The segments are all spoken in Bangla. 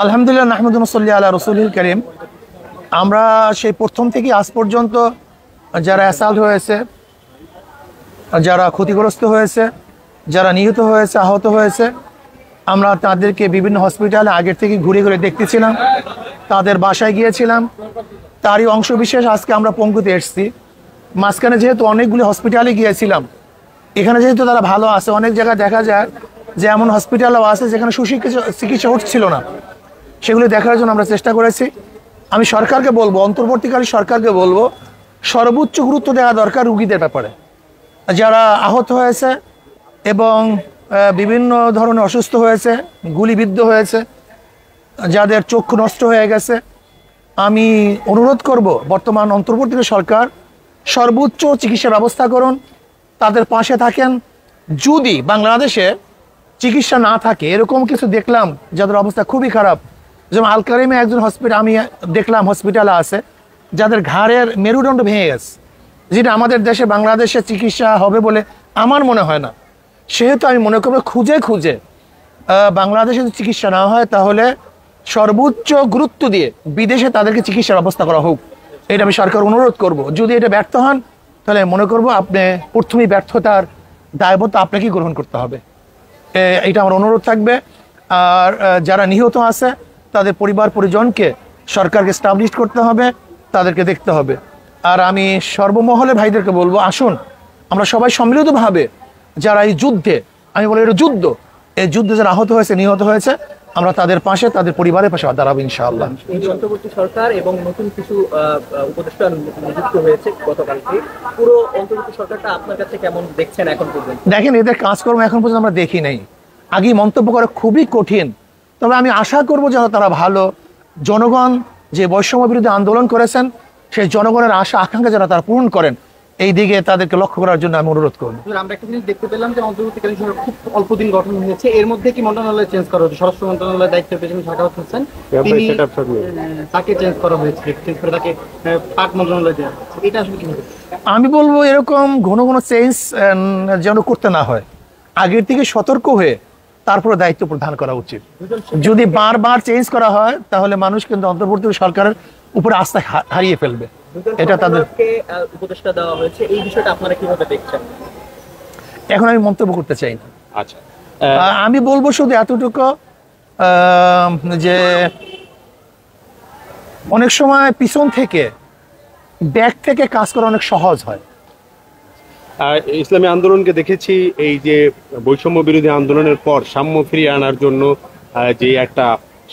আলহামদুলিল্লাহ নাহমাদুহু ওয়া সাল্লি আলা রাসূলিল কারীম। আমরা সেই প্রথম থেকে আজ পর্যন্ত যারা অ্যাসাল্ট হয়েছে, যারা ক্ষতিগ্রস্ত হয়েছে, যারা নিহত হয়েছে, আহত হয়েছে, আমরা তাদেরকে বিভিন্ন হসপিটালে আগের থেকে ঘুরে ঘুরে দেখতেছিলাম, তাদের বাসায় গিয়েছিলাম। তারই অংশবিশেষ আজকে আমরা পঙ্গুতে এসেছি। মাঝখানে যেহেতু অনেকগুলি হসপিটালে গিয়েছিলাম, এখানে যেহেতু তারা ভালো আছে, অনেক জায়গায় দেখা যায় যে এমন হসপিটালও আছে যেখানে চিকিৎসা হচ্ছিল না, সেগুলি দেখার জন্য আমরা চেষ্টা করেছি। আমি সরকারকে বলবো, অন্তর্বর্তীকালী সরকারকে বলবো, সর্বোচ্চ গুরুত্ব দেওয়া দরকার রুগীদের ব্যাপারে, যারা আহত হয়েছে এবং বিভিন্ন ধরনের অসুস্থ হয়েছে, গুলিবিদ্ধ হয়েছে, যাদের চক্ষু নষ্ট হয়ে গেছে। আমি অনুরোধ করব বর্তমান অন্তর্বর্তীকালীন সরকার সর্বোচ্চ চিকিৎসা ব্যবস্থা করুন, তাদের পাশে থাকেন। যদি বাংলাদেশে চিকিৎসা না থাকে, এরকম কিছু দেখলাম যাদের অবস্থা খুবই খারাপ, যেমন আল কারিমে একজন আমি দেখলাম হসপিটালে আছে যাদের ঘাড়ের মেরুদণ্ড ভেঙে গেছে, যেটা আমাদের দেশে বাংলাদেশে চিকিৎসা হবে বলে আমার মনে হয় না। সেহেতু আমি মনে করবো খুঁজে খুঁজে বাংলাদেশে যদি চিকিৎসা না হয়, তাহলে সর্বোচ্চ গুরুত্ব দিয়ে বিদেশে তাদেরকে চিকিৎসার ব্যবস্থা করা হোক, এটা আমি সরকার অনুরোধ করব। যদি এটা ব্যর্থ হন, তাহলে মনে করব আপনি প্রথমেই ব্যর্থতার দায়বদ্ধ আপনাকেই গ্রহণ করতে হবে, এটা আমার অনুরোধ থাকবে। আর যারা নিহত আছে তাদের পরিবার পরিজনকে সরকারকে এস্টাবলিশ করতে হবে, তাদেরকে দেখতে হবে। আর আমি সর্বমহলে ভাইদেরকে বলবো, আসুন আমরা সবাই সম্মিলিতভাবে যারা এই যুদ্ধে, আমি বলি এটা যুদ্ধ, এই যুদ্ধে যারা আহত হয়েছে, নিহত হয়েছে, আমরা তাদের পাশে, তাদের পরিবারের পাশে দাঁড়াবো ইনশাআল্লাহ। অন্তর্বর্তী সরকার এবং নতুন কিছু উপদেষ্টা নিযুক্ত হয়েছে গতকালকে, পুরো অন্তর্বর্তী সরকারটা আপনার কাছে কেমন দেখছেন এখন পর্যন্ত? দেখেন, এদের কাজকর্ম এখন পর্যন্ত আমরা দেখি নাই, আগেই মন্তব্য করা খুবই কঠিন। তবে আমি আশা করব যেন তারা ভালো, জনগণ যে বৈষম্য বিরোধী আন্দোলন করেছেন, সেই জনগণের আশা আকাঙ্ক্ষা যেন তারা পূরণ করেন, এই দিকে তাদেরকে লক্ষ্য করার জন্য আমি অনুরোধ করব। আমরা একটা জিনিস দেখতে পেলাম যে অন্তর্বর্তীকালীন সরকার খুব অল্প দিন গঠন হয়েছে, এর মধ্যে কি মন্ত্রণালয় চেঞ্জ করা হয়েছে? স্বরাষ্ট্র মন্ত্রণালয়ের দায়িত্ব পেয়েছেন সাখাওয়াত হোসেন, তিনি তাকে চেঞ্জ করা হয়েছে, চেঞ্জ করে তাকে পাক মন্ত্রণালয় দেওয়া হয়েছে। এটা আসলে কি হবে? আমি বলবো এরকম ঘন ঘন চেঞ্জ যেন করতে না হয়, আগের থেকে সতর্ক হয়ে তারপরে দায়িত্ব প্রদান করা উচিত। যদি বারবার চেঞ্জ করা হয়, তাহলে মানুষ কিন্তু অন্তর্বর্তী সরকারের উপরে আস্থা হারিয়ে ফেলবে। এটা তাদেরকে উপদেষ্টা দেওয়া হয়েছে, এই বিষয়টা আপনারা কিভাবে দেখছেন? এখন আমি মন্তব্য করতে চাই না। আচ্ছা, আমি বলবো শুধু এতটুকু যে অনেক সময় পিছন থেকে, ব্যাক থেকে কাজ করা অনেক সহজ হয়। ইসলামী আন্দোলনকে দেখেছি এই যে বৈষম্য বিরোধী আন্দোলনের পর সাম্য ফিরিয়ে আনার জন্য যে একটা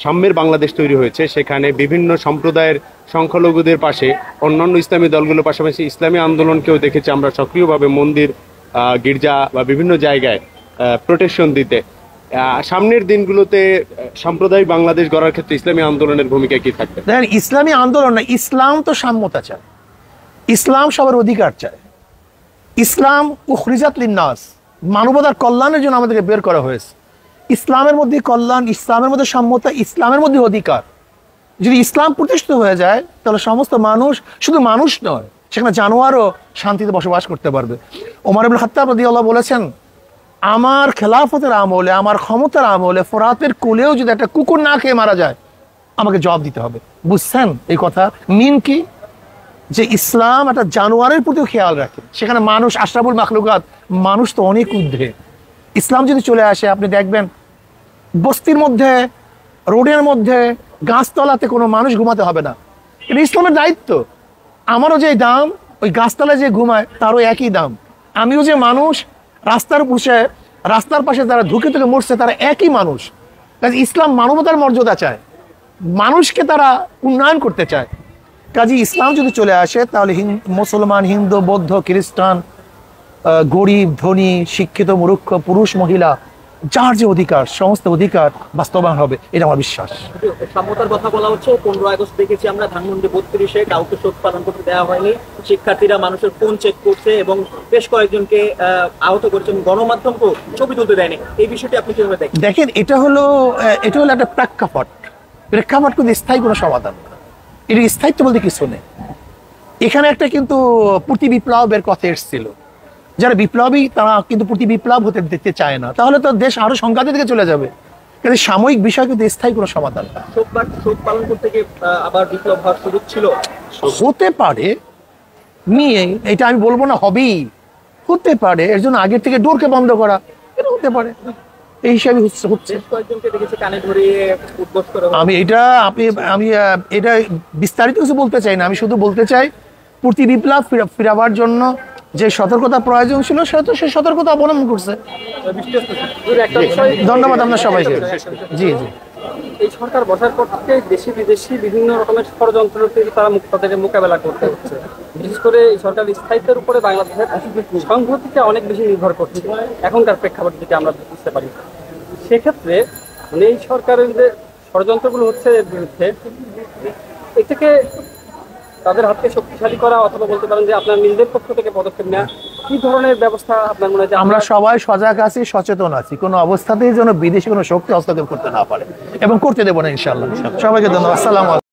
সাম্যের বাংলাদেশ তৈরি হয়েছে, সেখানে বিভিন্ন সম্প্রদায়ের সংখ্যালঘুদের পাশে অন্যান্য ইসলামী দলগুলোর পাশাপাশি ইসলামী আন্দোলনকেও দেখেছি আমরা সক্রিয়ভাবে মন্দির, গির্জা বা বিভিন্ন জায়গায় প্রোটেকশন দিতে। সামনের দিনগুলোতে সাম্প্রদায়িক বাংলাদেশ গড়ার ক্ষেত্রে ইসলামী আন্দোলনের ভূমিকা কি থাকবে? দেখেন, ইসলামী আন্দোলন না, ইসলাম তো সাম্যতা চায়, ইসলাম সবার অধিকার চায়। ইসলাম উখরিজাত লিন্নাস, মানবতার কল্যাণের জন্য আমাদেরকে বের করা হয়েছে। ইসলামের মধ্যে কল্যাণ, ইসলামের মধ্যে সাম্যতা, ইসলামের মধ্যে অধিকার। যদি ইসলাম প্রতিষ্ঠিত হয়ে যায়, তাহলে সমস্ত মানুষ, শুধু মানুষ নয়, সেখানে জানোয়ারও শান্তিতে বসবাস করতে পারবে। ওমর ইবনে খাত্তাব রাদিয়াল্লাহু বলেছেন, আমার খেলাফতের আমলে, আমার ক্ষমতার আমলে ফোরাতের কোলেও যদি একটা কুকুর না খেয়ে মারা যায়, আমাকে জবাব দিতে হবে। বুঝছেন এই কথা মিন কি? যে ইসলাম একটা জানোয়ারের প্রতিও খেয়াল রাখে, সেখানে মানুষ আশরাফুল মাখলুকাত, মানুষ তো অনেক ঊর্ধ্বে। ইসলাম যদি চলে আসে, আপনি দেখবেন বস্তির মধ্যে, রোডের মধ্যে, গাছতলাতে কোনো মানুষ ঘুমাতে হবে না। এটা ইসলামের দায়িত্ব। আমারও যে দাম, ওই গাছতলায় যে ঘুমায় তারও একই দাম। আমিও যে মানুষ, রাস্তার পাশে যারা ধুকে ধুকে মরছে, তারা একই মানুষ। কাজে ইসলাম মানবতার মর্যাদা চায়, মানুষকে তারা উন্নয়ন করতে চায়। কাজে ইসলাম যদি চলে আসে, তাহলে মুসলমান, হিন্দু, বৌদ্ধ, খ্রিস্টান, গরিব, ধনী, শিক্ষিত, মূর্খ, পুরুষ, মহিলা, যার যে অধিকার, সমস্ত অধিকার বাস্তবায়ন হবে, এটা আমার বিশ্বাস। সাম্যতার কথা বলা হচ্ছে, 15 আগস্ট দেখেছি আমরা ধানমন্ডি 32-এ কাউকে শোক পালন করতে দেওয়া হয়নি, শিক্ষার্থীরা মানুষের ফোন চেক করছে এবং বেশ কয়েকজনকে আহত করেছে, গণমাধ্যমকেও ছবি তুলতে দেয়নি। এই বিষয়টি আপনি কিভাবে দেখেন? দেখেন, এটা হলো একটা প্রেক্ষাপট কিন্তু স্থায়ী কোনো সমাধান না। এটা স্থায়িত্ব বলতে কিছু নেই। এখানে একটা কিন্তু প্রতি বিপ্লবের কথা এসেছিল, যারা বিপ্লবী তারা কিন্তু প্রতি বিপ্লব হতে দিতে চায় না, তাহলে তো দেশ আরো সংঘাতের দিকে চলে যাবে। কিন্তু সাময়িক বিষয় কিন্তু স্থায়ী কোনো সমাধান না। শোক পালন করতে গিয়ে আবার বিপ্লব হওয়ার সুযোগ ছিল। হতে পারে, নিয়ে এটা আমি বলবো না হবেই, হতে পারে। এর জন্য আগের থেকে ডোরকে বন্ধ করা, এটা হতে পারে, এই হিসাবে হচ্ছে। বেশ কয়েকজনকে দেখেছি কানে ধরিয়ে উদ্বোস করে। আমি এটা বিস্তারিত কিছু বলতে চাই না, আমি শুধু বলতে চাই প্রতি বিপ্লব ফিরাবার জন্য যে সতর্কতা প্রয়োজন ছিল সেটা সে সতর্কতা অবলম্বন করছে। একটা বিষয়, ধন্যবাদ আপনার সবাইকে। জি জি। এই সরকার বসার পর থেকে দেশি বিদেশি বিভিন্ন রকমের ষড়যন্ত্র থেকে তাদের মোকাবেলা করতে হচ্ছে। বিশেষ করে এই সরকারের স্থায়িত্বের উপরে বাংলাদেশের সংহতিটা অনেক বেশি নির্ভর করছে এখনকার প্রেক্ষাপট থেকে আমরা বুঝতে পারি। সেক্ষেত্রে এই সরকারের যে ষড়যন্ত্রগুলো হচ্ছে এর বিরুদ্ধে, এ থেকে তাদের হাতকে শক্তিশালী করা, অথবা বলতে পারেন যে আপনার নিজেদের পক্ষ থেকে পদক্ষেপ নেওয়া, কি ধরনের ব্যবস্থা আপনার মনে হয় যে আমরা সবাই সজাগ আছি, সচেতন আছি, কোনো অবস্থাতেই যেন বিদেশি কোনো শক্তি হস্তক্ষেপ করতে না পারে এবং করতে দেবো না ইনশাআল্লাহ। সবাইকে ধন্যবাদ। আসসালামু আলাইকুম।